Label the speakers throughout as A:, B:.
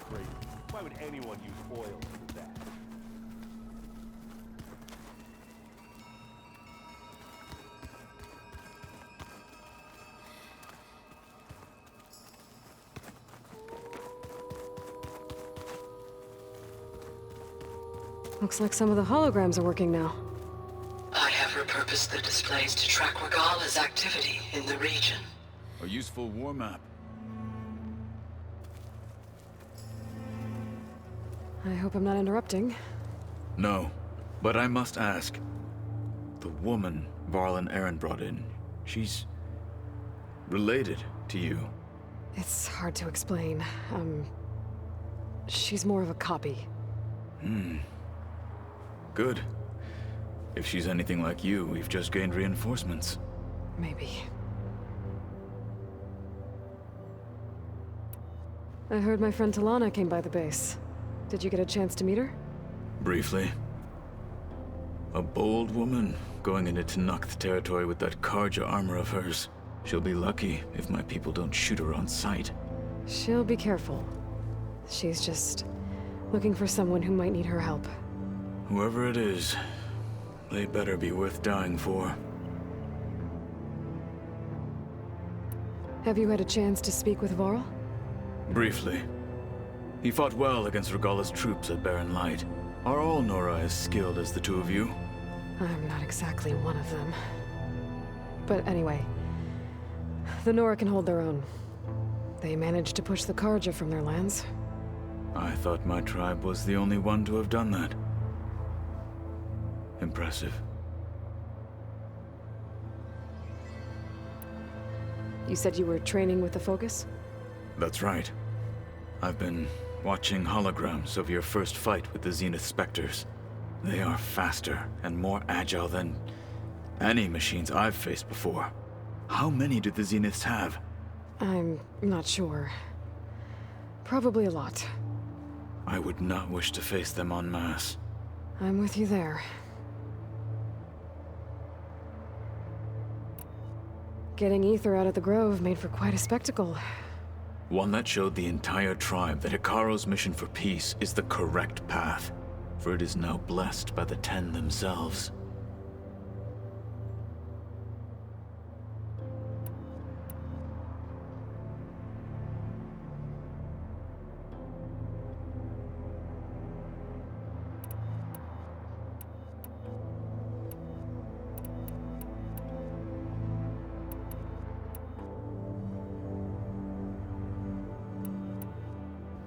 A: crazy. Why would anyone use oil to do that?
B: Looks like some of the holograms are working now.
C: I have repurposed the displays to track Regala's activity in the region.
D: A useful war map.
B: I hope I'm not interrupting.
D: No, but I must ask. The woman Varl and Aaron brought in, she's related to you.
B: It's hard to explain. She's more of a copy.
D: Good. If she's anything like you, we've just gained reinforcements.
B: Maybe. I heard my friend Talana came by the base. Did you get a chance to meet her?
D: Briefly. A bold woman going into Tenakth territory with that Karja armor of hers. She'll be lucky if my people don't shoot her on sight.
B: She'll be careful. She's just looking for someone who might need her help.
D: Whoever it is, they better be worth dying for.
B: Have you had a chance to speak with Varl?
D: Briefly. He fought well against Regala's troops at Barren Light. Are all Nora as skilled as the two of you?
B: I'm not exactly one of them. But anyway, the Nora can hold their own. They managed to push the Karja from their lands.
D: I thought my tribe was the only one to have done that. Impressive.
B: You said you were training with the Focus?
D: That's right. I've been watching holograms of your first fight with the Zenith Spectres. They are faster and more agile than any machines I've faced before. How many do the Zeniths have?
B: I'm not sure. Probably a lot.
D: I would not wish to face them en masse.
B: I'm with you there. Getting Ether out of the Grove made for quite a spectacle.
D: One that showed the entire tribe that Hekarro's mission for peace is the correct path, for it is now blessed by the Ten themselves.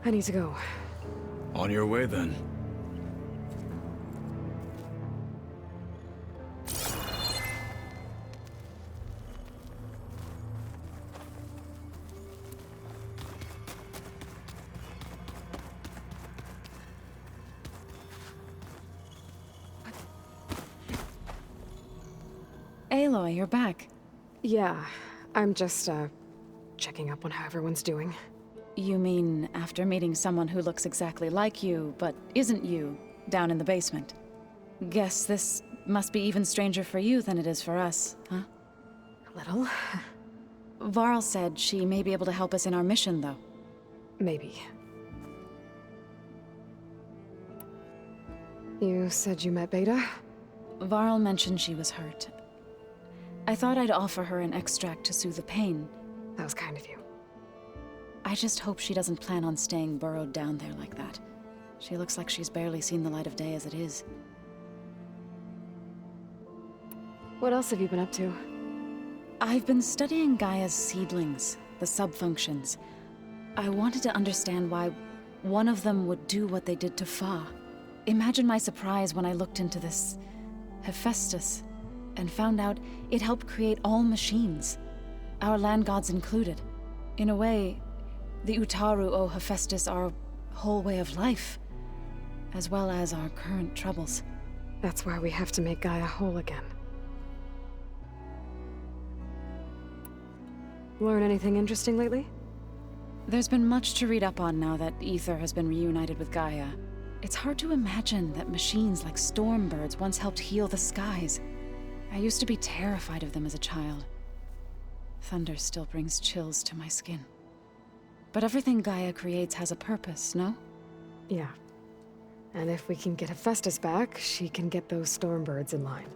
B: I need to go.
D: On your way, then.
E: Aloy, you're back.
B: Yeah, I'm just, checking up on how everyone's doing.
E: You mean after meeting someone who looks exactly like you, but isn't you, down in the basement? Guess this must be even stranger for you than it is for us, huh?
B: A little.
E: Varl said she may be able to help us in our mission, though.
B: Maybe. You said you met Beta?
E: Varl mentioned she was hurt. I thought I'd offer her an extract to soothe the pain.
B: That was kind of you.
E: I just hope she doesn't plan on staying burrowed down there like that. She looks like she's barely seen the light of day as it is.
B: What else have you been up to?
E: I've been studying Gaia's seedlings, the subfunctions. I wanted to understand why one of them would do what they did to Fa. Imagine my surprise when I looked into this Hephaestus and found out it helped create all machines, our land gods included. In a way, the Utaru owe Hephaestus our whole way of life, as well as our current troubles.
B: That's why we have to make Gaia whole again. Learn anything interesting lately?
E: There's been much to read up on now that Ether has been reunited with Gaia. It's hard to imagine that machines like Stormbirds once helped heal the skies. I used to be terrified of them as a child. Thunder still brings chills to my skin. But everything Gaia creates has a purpose, no?
B: Yeah. And if we can get Hephaestus back, she can get those Stormbirds in line.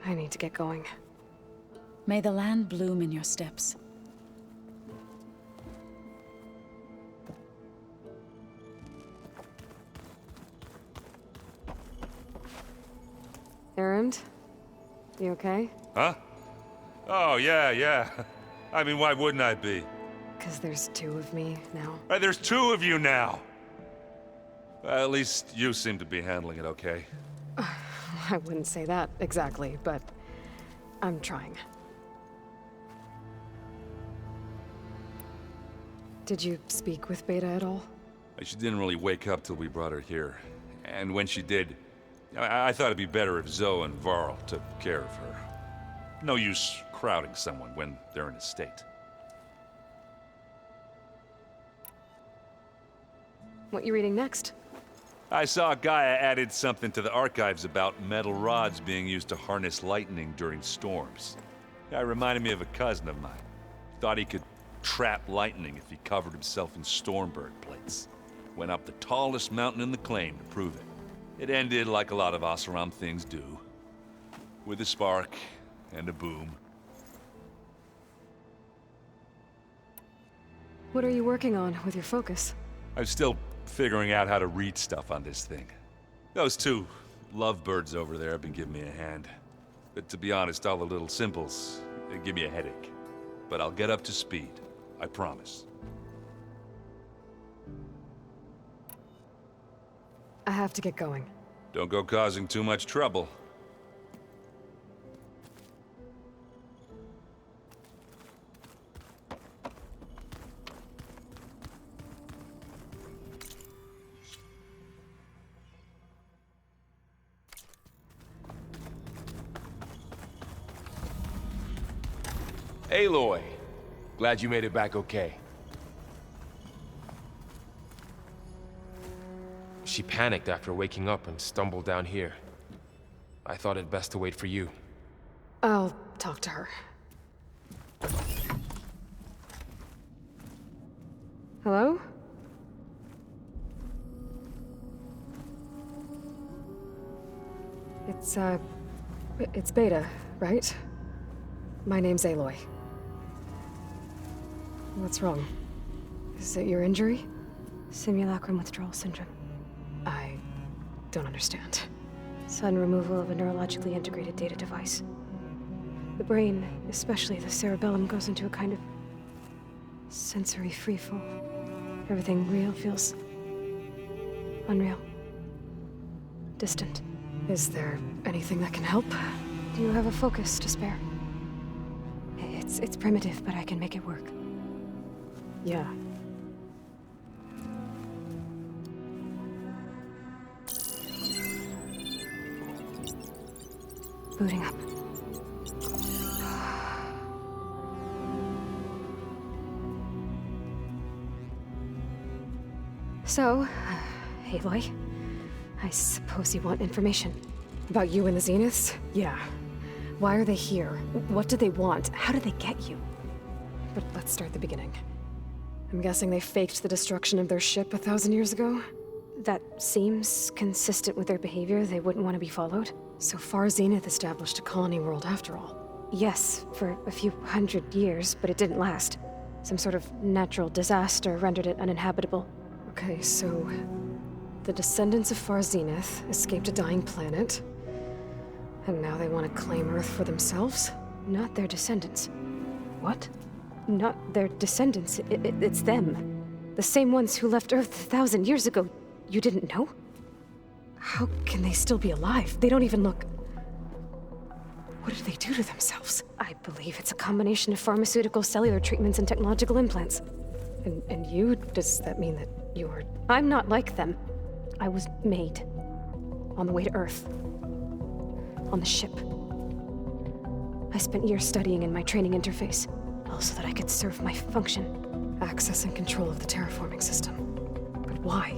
B: I need to get going.
E: May the land bloom in your steps.
B: Erend? You okay?
A: Huh? Oh, yeah. I mean, why wouldn't I be?
B: Because there's two of me now.
A: There's two of you now! At least you seem to be handling it okay.
B: I wouldn't say that exactly, but I'm trying. Did you speak with Beta at all?
A: She didn't really wake up till we brought her here. And when she did, I thought it'd be better if Zoe and Varl took care of her. No use crowding someone when they're in a state.
B: What you reading next?
A: I saw Gaia added something to the archives about metal rods being used to harness lightning during storms. Guy reminded me of a cousin of mine. Thought he could trap lightning if he covered himself in Stormbird plates. Went up the tallest mountain in the claim to prove it. It ended like a lot of Oseram things do. With a spark and a boom.
B: What are you working on with your focus?
A: I'm still figuring out how to read stuff on this thing. Those two lovebirds over there have been giving me a hand. But to be honest, all the little symbols, they give me a headache. But I'll get up to speed. I promise.
B: I have to get going.
A: Don't go causing too much trouble.
F: Aloy, glad you made it back okay. She panicked after waking up and stumbled down here. I thought it best to wait for you.
B: I'll talk to her. Hello? It's Beta, right? My name's Aloy. What's wrong? Is it your injury?
G: Simulacrum withdrawal syndrome.
B: I don't understand.
G: Sudden removal of a neurologically integrated data device. The brain, especially the cerebellum, goes into a kind of sensory freefall. Everything real feels unreal. Distant.
B: Is there anything that can help?
G: Do you have a focus to spare? It's primitive, but I can make it work.
B: Yeah.
G: Booting up. So, Aloy, I suppose you want information.
B: About you and the Zeniths? Yeah. Why are they here? What do they want? How did they get you? But let's start at the beginning. I'm guessing they faked the destruction of their ship 1,000 years ago?
G: That seems consistent with their behavior. They wouldn't want to be followed.
B: So Far Zenith established a colony world after all.
G: Yes, for a few hundred years, but it didn't last. Some sort of natural disaster rendered it uninhabitable.
B: Okay, so the descendants of Far Zenith escaped a dying planet, and now they want to claim Earth for themselves?
G: Not their descendants.
B: What?
G: Not their descendants. It's them. The same ones who left Earth 1,000 years ago. You didn't know?
B: How can they still be alive? They don't even look... What did they do to themselves?
G: I believe it's a combination of pharmaceutical, cellular treatments, and technological implants.
B: And you? Does that mean that you're...
G: I'm not like them. I was made.
B: on the way to Earth?
G: On the ship. I spent years studying in my training interface, all so that I could serve my function.
B: Access and control of the terraforming system. But why?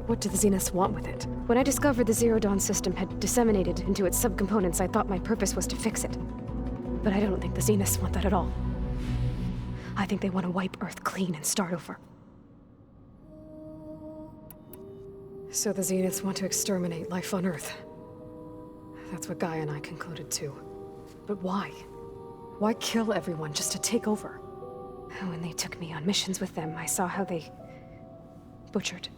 B: What do the Zeniths want with it?
G: When I discovered the Zero Dawn system had disseminated into its subcomponents, I thought my purpose was to fix it.
B: But I don't think the Zeniths want that at all. I think they want to wipe Earth clean and start over. So the Zeniths want to exterminate life on Earth. That's what Gaia and I concluded too. But why? Why kill everyone just to take over? When they took me on missions with them, I saw how they butchered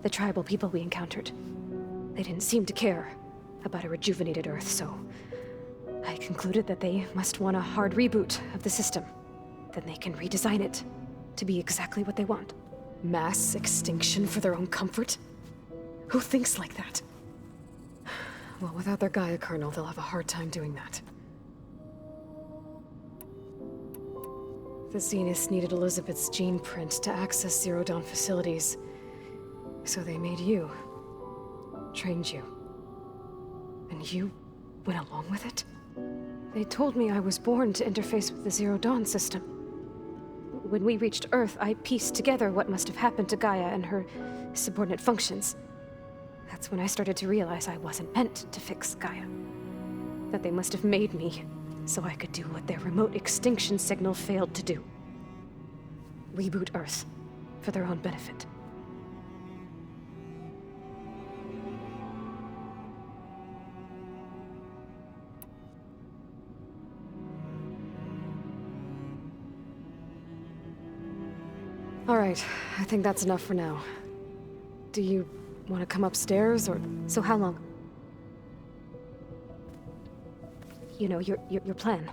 B: the tribal people we encountered. They didn't seem to care about a rejuvenated Earth, so I concluded that they must want a hard reboot of the system. Then they can redesign it to be exactly what they want. Mass extinction for their own comfort? Who thinks like that? Well, without their Gaia kernel, they'll have a hard time doing that. The Zeniths needed Elizabeth's gene print to access Zero Dawn facilities. So they made you. Trained you. And you went along with it? They told me I was born to interface with the Zero Dawn system. When we reached Earth, I pieced together what must have happened to Gaia and her subordinate functions. That's when I started to realize I wasn't meant to fix Gaia. That they must have made me so I could do what their remote extinction signal failed to do. Reboot Earth for their own benefit. All right, I think that's enough for now. Do you want to come upstairs, or...
G: So how long? You know, your plan.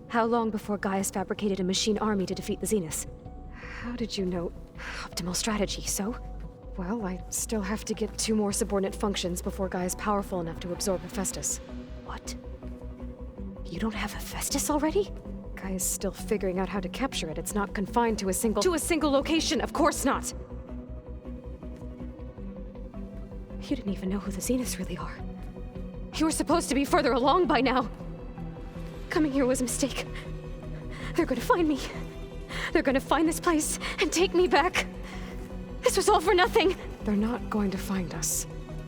G: How long before Gaia's fabricated a machine army to defeat the Zeniths?
B: How did you know?
G: Optimal strategy, so?
B: Well, I still have to get 2 more subordinate functions before Gaia's powerful enough to absorb Hephaestus.
G: What? You don't have Hephaestus already?
B: Gaia's still figuring out how to capture it. It's not confined to a single... To a single location! Of course not!
G: You didn't even know who the Zeniths really are.
B: You were supposed to be further along by now!
G: Coming here was a mistake. They're gonna find me. They're gonna find this place and take me back. This was all for nothing!
B: They're not going to find us.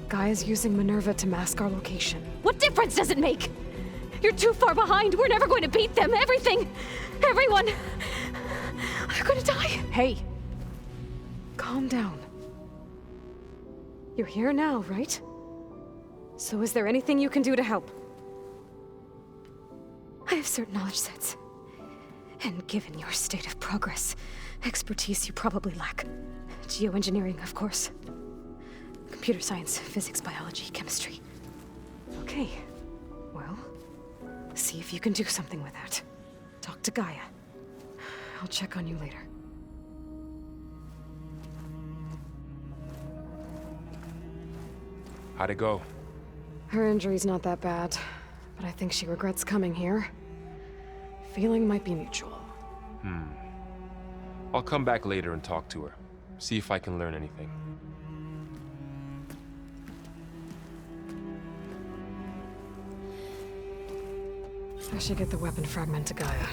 B: Gaia's using Minerva to mask our location.
G: What difference does it make? You're too far behind. We're never going to beat them. Everything, everyone, are gonna die.
B: Hey! Calm down. You're here now, right? So is there anything you can do to help?
G: I have certain knowledge sets. And given your state of progress, expertise you probably lack. Geoengineering, of course. Computer science, physics, biology, chemistry.
B: Okay. Well, see if you can do something with that. Talk to Gaia. I'll check on you later.
F: How'd it go?
B: Her injury's not that bad, but I think she regrets coming here. Feeling might be mutual.
F: I'll come back later and talk to her. See if I can learn anything.
B: I should get the weapon fragment to Gaia.